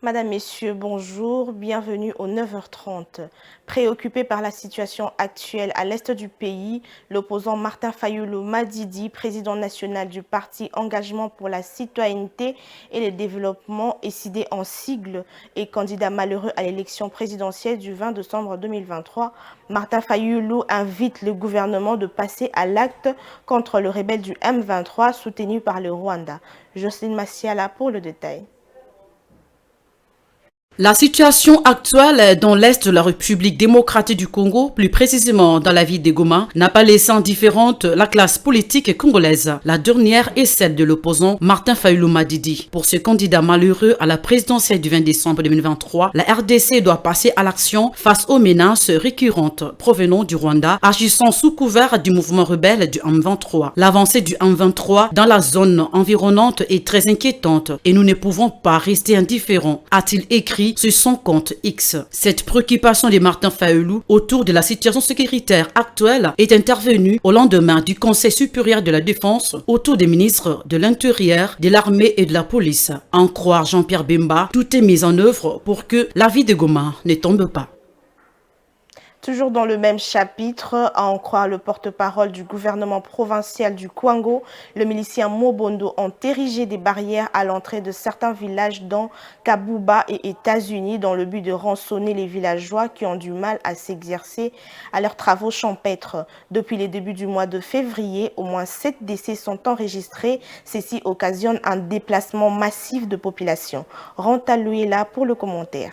Madame, Messieurs, bonjour, bienvenue au 9h30. Préoccupé par la situation actuelle à l'est du pays, l'opposant Martin Fayulu Madidi, président national du parti Engagement pour la citoyenneté et le développement, SID en sigle, et candidat malheureux à l'élection présidentielle du 20 décembre 2023, Martin Fayulu invite le gouvernement de passer à l'acte contre le rebelle du M23 soutenu par le Rwanda. Jocelyne Massiala pour le détail. La situation actuelle dans l'est de la République démocratique du Congo, plus précisément dans la ville de Goma, n'a pas laissé indifférente la classe politique congolaise. La dernière est celle de l'opposant Martin Fayulu Madidi. Pour ce candidat malheureux à la présidentielle du 20 décembre 2023, la RDC doit passer à l'action face aux menaces récurrentes provenant du Rwanda, agissant sous couvert du mouvement rebelle du M23. L'avancée du M23 dans la zone environnante est très inquiétante et nous ne pouvons pas rester indifférents, a-t-il écrit sur son compte X. Cette préoccupation de Martin Fayulu autour de la situation sécuritaire actuelle est intervenue au lendemain du Conseil supérieur de la défense autour des ministres de l'Intérieur, de l'armée et de la police. À en croire Jean-Pierre Bemba, tout est mis en œuvre pour que la vie de Goma ne tombe pas. Toujours dans le même chapitre, à en croire le porte-parole du gouvernement provincial du Kwango, le milicien Mobondo ont érigé des barrières à l'entrée de certains villages dans Kabuba et États-Unis dans le but de rançonner les villageois qui ont du mal à s'exercer à leurs travaux champêtres. Depuis les débuts du mois de février, au moins 7 décès sont enregistrés. Ceci occasionne un déplacement massif de population. Ranta Louela pour le commentaire.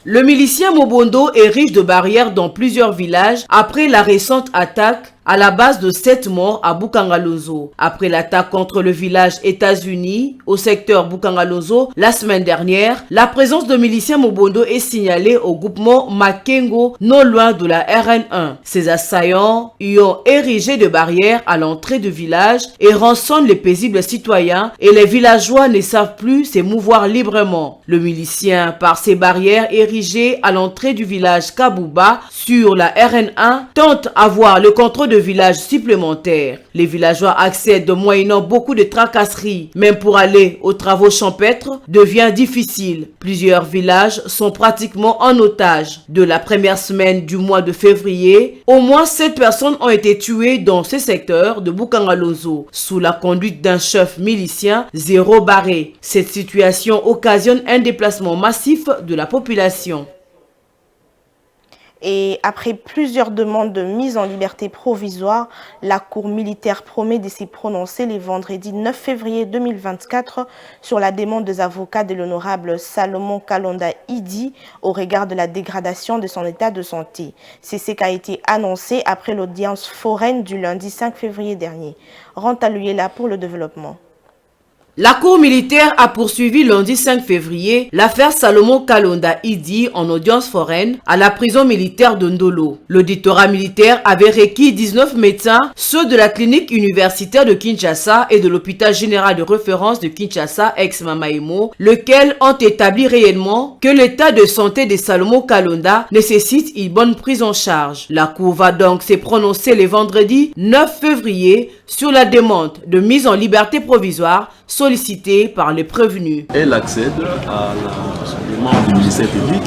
Le milicien Mobondo érige de barrières dans plusieurs villages après la récente attaque à la base de 7 morts à Bukangalonzo. Après l'attaque contre le village États-Unis au secteur Bukangalonzo la semaine dernière, la présence de miliciens Mobondo est signalée au groupement Makengo, non loin de la RN1. Ces assaillants y ont érigé des barrières à l'entrée du village et rançonnent les paisibles citoyens et les villageois ne savent plus s'émouvoir librement. Le milicien, par ces barrières érigées à l'entrée du village Kabuba sur la RN1, tente à avoir le contrôle de villages supplémentaires. Les villageois accèdent moyennant beaucoup de tracasseries. Même pour aller aux travaux champêtres devient difficile. Plusieurs villages sont pratiquement en otage. De la première semaine du mois de février, au moins 7 personnes ont été tuées dans ce secteur de Bukangalonzo sous la conduite d'un chef milicien Zéro Barré. Cette situation occasionne un déplacement massif de la population. Et après plusieurs demandes de mise en liberté provisoire, la Cour militaire promet de s'y prononcer les vendredis 9 février 2024 sur la demande des avocats de l'honorable Salomon Kalonda Idi au regard de la dégradation de son état de santé. C'est ce qui a été annoncé après l'audience foraine du lundi 5 février dernier. Ranta Louela pour le développement. La Cour militaire a poursuivi lundi 5 février l'affaire Salomon Kalonda Idi en audience foraine à la prison militaire de Ndolo. L'auditorat militaire avait requis 19 médecins, ceux de la clinique universitaire de Kinshasa et de l'hôpital général de référence de Kinshasa ex-Mamaimo, lesquels ont établi réellement que l'état de santé de Salomon Kalonda nécessite une bonne prise en charge. La Cour va donc se prononcer le vendredi 9 février sur la demande de mise en liberté provisoire sollicitée par les prévenus. Elle accède à la demande du ministère public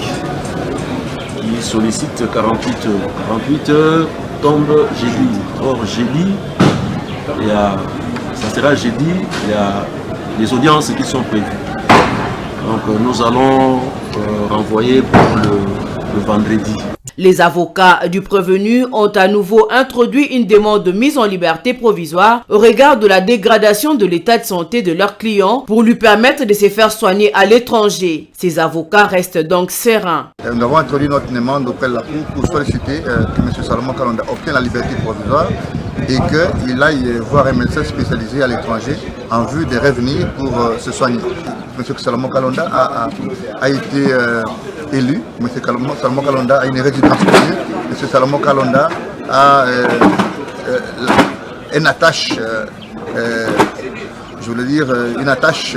qui sollicite 48 heures. 48 heures tombe jeudi. Or jeudi, ça sera jeudi, il y a les audiences qui sont prévues. Donc nous allons renvoyer pour le vendredi. Les avocats du prévenu ont à nouveau introduit une demande de mise en liberté provisoire au regard de la dégradation de l'état de santé de leur client pour lui permettre de se faire soigner à l'étranger. Ces avocats restent donc sereins. Nous avons introduit notre demande auprès de la Cour pour solliciter que M. Salomon Kalonda obtienne la liberté provisoire et qu'il aille voir un médecin spécialisé à l'étranger en vue de revenir pour se soigner. M. Salomon Kalonda a été élu. M. Salomon Kalonda a une résidence connue. M. Salomon Kalonda a une attache, je voulais dire, une attache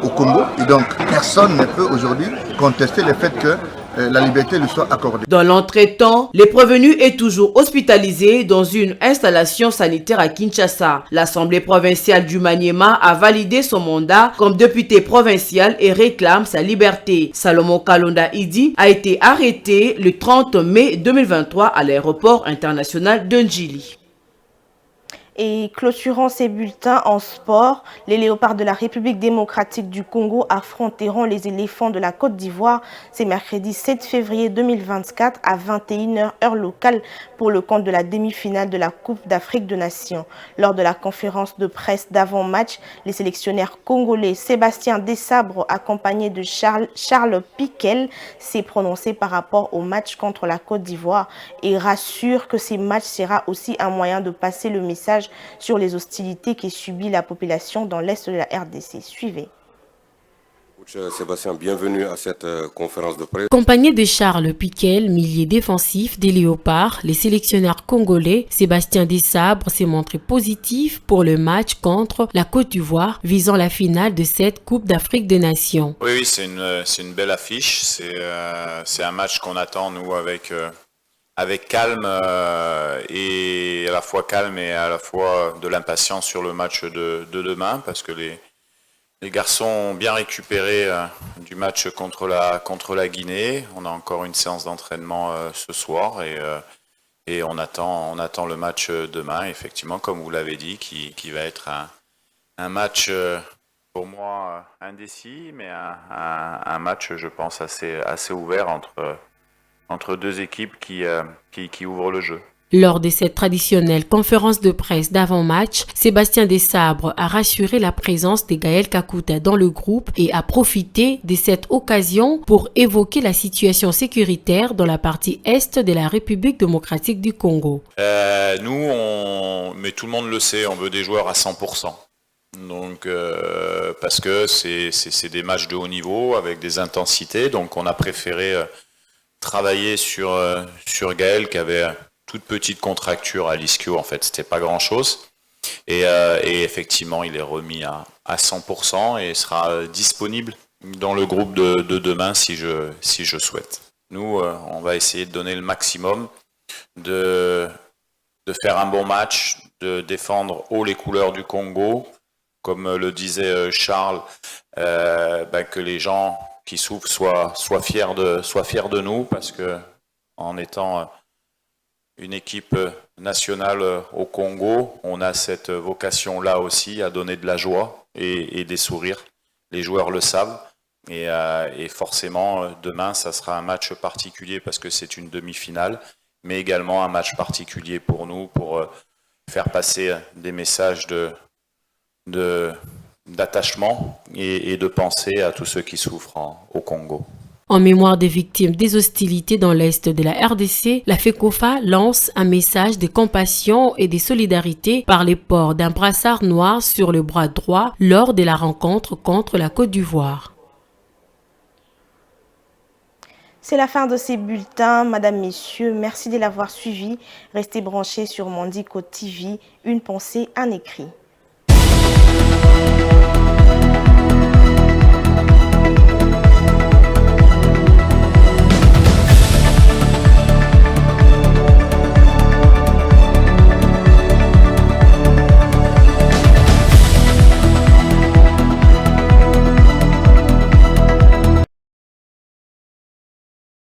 au Congo. Et donc, personne ne peut aujourd'hui contester le fait que la liberté lui soit accordée. Dans l'entretemps, les prévenus est toujours hospitalisé dans une installation sanitaire à Kinshasa. L'Assemblée provinciale du Maniema a validé son mandat comme député provincial et réclame sa liberté. Salomon Kalonda Idi a été arrêté le 30 mai 2023 à l'aéroport international de Njili. Et clôturant ces bulletins en sport, les léopards de la République démocratique du Congo affronteront les éléphants de la Côte d'Ivoire. C'est mercredi 7 février 2024 à 21h heure locale pour le compte de la demi-finale de la Coupe d'Afrique des Nations. Lors de la conférence de presse d'avant-match, les sélectionneurs congolais Sébastien Desabre, accompagné de Charles Piquel, s'est prononcé par rapport au match contre la Côte d'Ivoire et rassure que ces matchs sera aussi un moyen de passer le message sur les hostilités qui subit la population dans l'est de la RDC. Suivez. Sébastien, bienvenue à cette conférence de presse. Accompagné de Charles Piquel, milieu défensif des Léopards, les sélectionneurs congolais Sébastien Desabre s'est montré positif pour le match contre la Côte d'Ivoire visant la finale de cette Coupe d'Afrique des Nations. Oui, c'est une belle affiche. C'est un match qu'on attend, nous, avec calme et à la fois calme et à la fois de l'impatience sur le match de demain, parce que les garçons ont bien récupéré du match contre la Guinée. On a encore une séance d'entraînement ce soir et on attend le match demain, effectivement, comme vous l'avez dit, qui va être un match pour moi indécis, mais un match, je pense, assez ouvert entre deux équipes qui ouvrent le jeu. Lors de cette traditionnelle conférence de presse d'avant-match, Sébastien Desabre a rassuré la présence de Gaël Kakuta dans le groupe et a profité de cette occasion pour évoquer la situation sécuritaire dans la partie est de la République démocratique du Congo. Nous, mais tout le monde le sait, on veut des joueurs à 100%. Donc, parce que c'est des matchs de haut niveau avec des intensités, donc on a préféré travailler sur Gaël qui avait toute petite contracture à l'ischio, en fait, c'était pas grand-chose. Et effectivement, il est remis à 100% et sera disponible dans le groupe de demain si je souhaite. Nous, on va essayer de donner le maximum, de faire un bon match, de défendre haut les couleurs du Congo. Comme le disait Charles, que les gens qui souffrent soient fiers de nous, parce que en étant une équipe nationale au Congo, on a cette vocation-là aussi à donner de la joie et des sourires. Les joueurs le savent et forcément demain ça sera un match particulier parce que c'est une demi-finale, mais également un match particulier pour nous pour faire passer des messages d'attachement et de pensée à tous ceux qui souffrent au Congo. En mémoire des victimes des hostilités dans l'est de la RDC, la FECOFA lance un message de compassion et de solidarité par les ports d'un brassard noir sur le bras droit lors de la rencontre contre la Côte d'Ivoire. C'est la fin de ces bulletins, Madame, Messieurs. Merci de l'avoir suivi. Restez branchés sur Mandiko TV. Une pensée, un écrit.